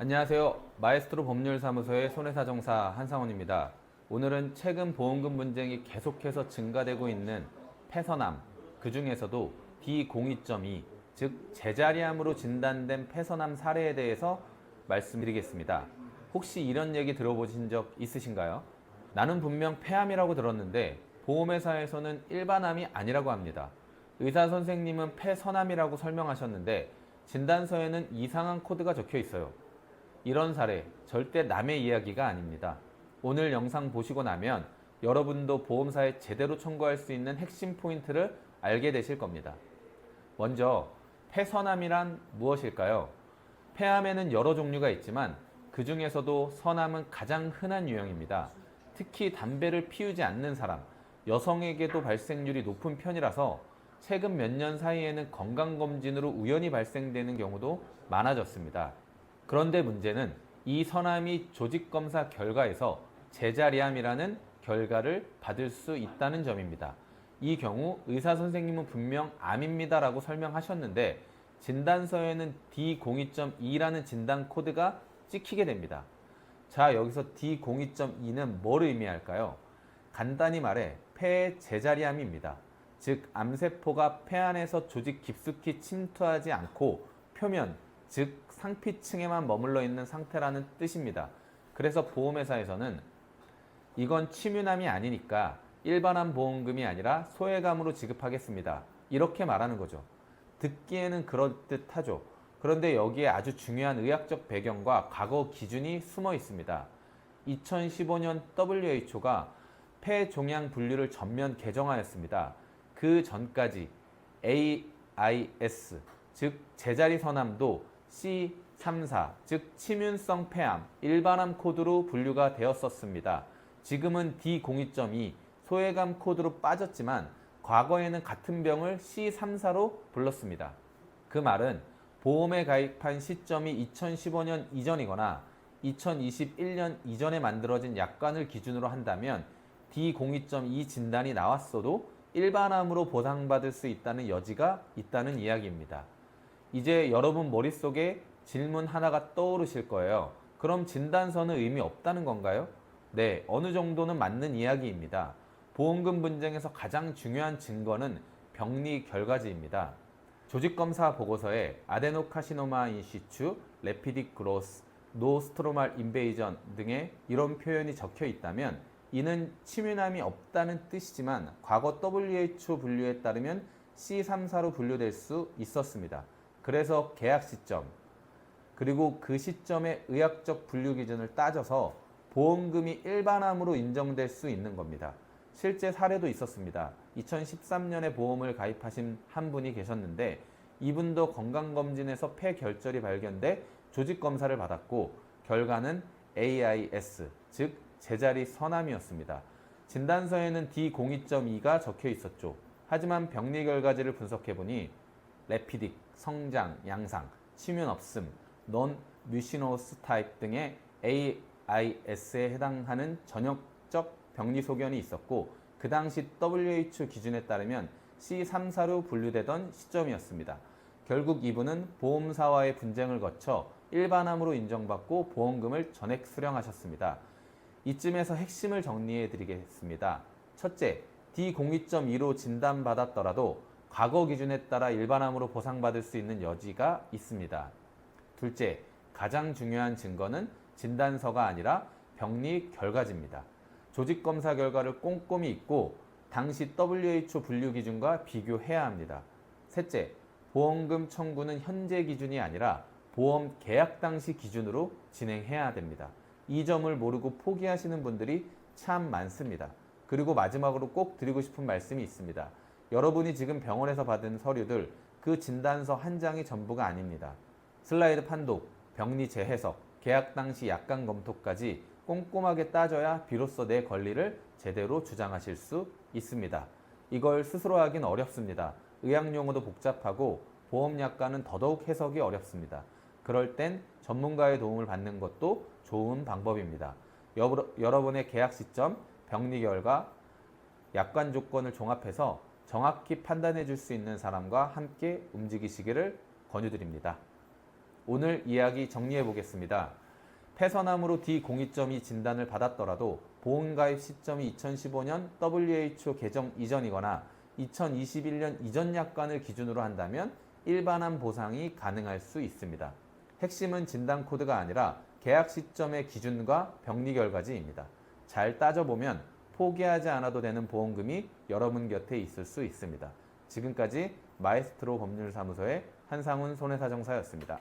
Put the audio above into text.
안녕하세요. 마에스트로 법률사무소의 손해사정사 한상원입니다. 오늘은 최근 보험금 분쟁이 계속해서 증가되고 있는 폐선암, 그 중에서도 D02.2, 즉 제자리암으로 진단된 폐선암 사례에 대해서 말씀드리겠습니다. 혹시 이런 얘기 들어보신 적 있으신가요? 나는 분명 폐암이라고 들었는데 보험회사에서는 일반암이 아니라고 합니다. 의사 선생님은 폐선암이라고 설명하셨는데 진단서에는 이상한 코드가 적혀 있어요. 이런 사례 절대 남의 이야기가 아닙니다. 오늘 영상 보시고 나면 여러분도 보험사에 제대로 청구할 수 있는 핵심 포인트를 알게 되실 겁니다. 먼저 폐선암이란 무엇일까요? 폐암에는 여러 종류가 있지만 그 중에서도 선암은 가장 흔한 유형입니다. 특히 담배를 피우지 않는 사람, 여성에게도 발생률이 높은 편이라서 최근 몇 년 사이에는 건강검진으로 우연히 발생되는 경우도 많아졌습니다. 그런데 문제는 이 선암이 조직검사 결과에서 제자리암이라는 결과를 받을 수 있다는 점입니다. 이 경우 의사 선생님은 분명 암입니다라고 설명하셨는데 진단서에는 D02.2라는 진단 코드가 찍히게 됩니다. 자, 여기서 D02.2는 뭘 의미할까요? 간단히 말해 폐의 제자리암입니다. 즉 암세포가 폐 안에서 조직 깊숙이 침투하지 않고 표면, 즉 상피층에만 머물러 있는 상태라는 뜻입니다. 그래서 보험회사에서는 이건 침유암이 아니니까 일반암 보험금이 아니라 소외감으로 지급하겠습니다. 이렇게 말하는 거죠. 듣기에는 그럴듯하죠. 그런데 여기에 아주 중요한 의학적 배경과 과거 기준이 숨어 있습니다. 2015년 WHO가 폐종양 분류를 전면 개정하였습니다. 그 전까지 AIS, 즉 제자리 선암도 C34, 즉 침윤성 폐암, 일반암 코드로 분류가 되었었습니다. 지금은 D02.2, 소외감 코드로 빠졌지만 과거에는 같은 병을 C34로 불렀습니다. 그 말은 보험에 가입한 시점이 2015년 이전이거나 2021년 이전에 만들어진 약관을 기준으로 한다면 D02.2 진단이 나왔어도 일반암으로 보상받을 수 있다는 여지가 있다는 이야기입니다. 이제 여러분 머릿속에 질문 하나가 떠오르실 거예요. 그럼 진단서는 의미 없다는 건가요? 네, 어느 정도는 맞는 이야기입니다. 보험금 분쟁에서 가장 중요한 증거는 병리 결과지입니다. 조직검사 보고서에 아데노카시노마 인시추, 레피딕 그로스, 노스트로말 인베이전 등의 이런 표현이 적혀 있다면 이는 침유암이 없다는 뜻이지만 과거 WHO 분류에 따르면 C34로 분류될 수 있었습니다. 그래서 계약 시점, 그리고 그 시점의 의학적 분류 기준을 따져서 보험금이 일반암으로 인정될 수 있는 겁니다. 실제 사례도 있었습니다. 2013년에 보험을 가입하신 한 분이 계셨는데 이분도 건강검진에서 폐결절이 발견돼 조직검사를 받았고 결과는 AIS, 즉 제자리 선암이었습니다. 진단서에는 D02.2가 적혀 있었죠. 하지만 병리 결과지를 분석해보니 레피딕, 성장, 양상, 침윤 없음, 논 뮤시노스 타입 등의 AIS에 해당하는 전역적 병리 소견이 있었고 그 당시 WHO 기준에 따르면 C34로 분류되던 시점이었습니다. 결국 이분은 보험사와의 분쟁을 거쳐 일반암으로 인정받고 보험금을 전액 수령하셨습니다. 이쯤에서 핵심을 정리해 드리겠습니다. 첫째, D02.2로 진단받았더라도 과거 기준에 따라 일반암으로 보상받을 수 있는 여지가 있습니다. 둘째, 가장 중요한 증거는 진단서가 아니라 병리 결과지입니다. 조직검사 결과를 꼼꼼히 읽고 당시 WHO 분류 기준과 비교해야 합니다. 셋째, 보험금 청구는 현재 기준이 아니라 보험 계약 당시 기준으로 진행해야 됩니다. 이 점을 모르고 포기하시는 분들이 참 많습니다. 그리고 마지막으로 꼭 드리고 싶은 말씀이 있습니다. 여러분이 지금 병원에서 받은 서류들, 그 진단서 한 장이 전부가 아닙니다. 슬라이드 판독, 병리 재해석, 계약 당시 약관 검토까지 꼼꼼하게 따져야 비로소 내 권리를 제대로 주장하실 수 있습니다. 이걸 스스로 하긴 어렵습니다. 의학용어도 복잡하고 보험약관은 더더욱 해석이 어렵습니다. 그럴 땐 전문가의 도움을 받는 것도 좋은 방법입니다. 여러분의 계약 시점, 병리 결과, 약관 조건을 종합해서 정확히 판단해 줄 수 있는 사람과 함께 움직이시기를 권유드립니다. 오늘 이야기 정리해 보겠습니다. 폐선암으로 D02점이 진단을 받았더라도 보험가입 시점이 2015년 WHO 개정 이전이거나 2021년 이전 약관을 기준으로 한다면 일반암 보상이 가능할 수 있습니다. 핵심은 진단 코드가 아니라 계약 시점의 기준과 병리 결과지입니다. 잘 따져보면 포기하지 않아도 되는 보험금이 여러분 곁에 있을 수 있습니다. 지금까지 마에스트로 법률사무소의 한상훈 손해사정사였습니다.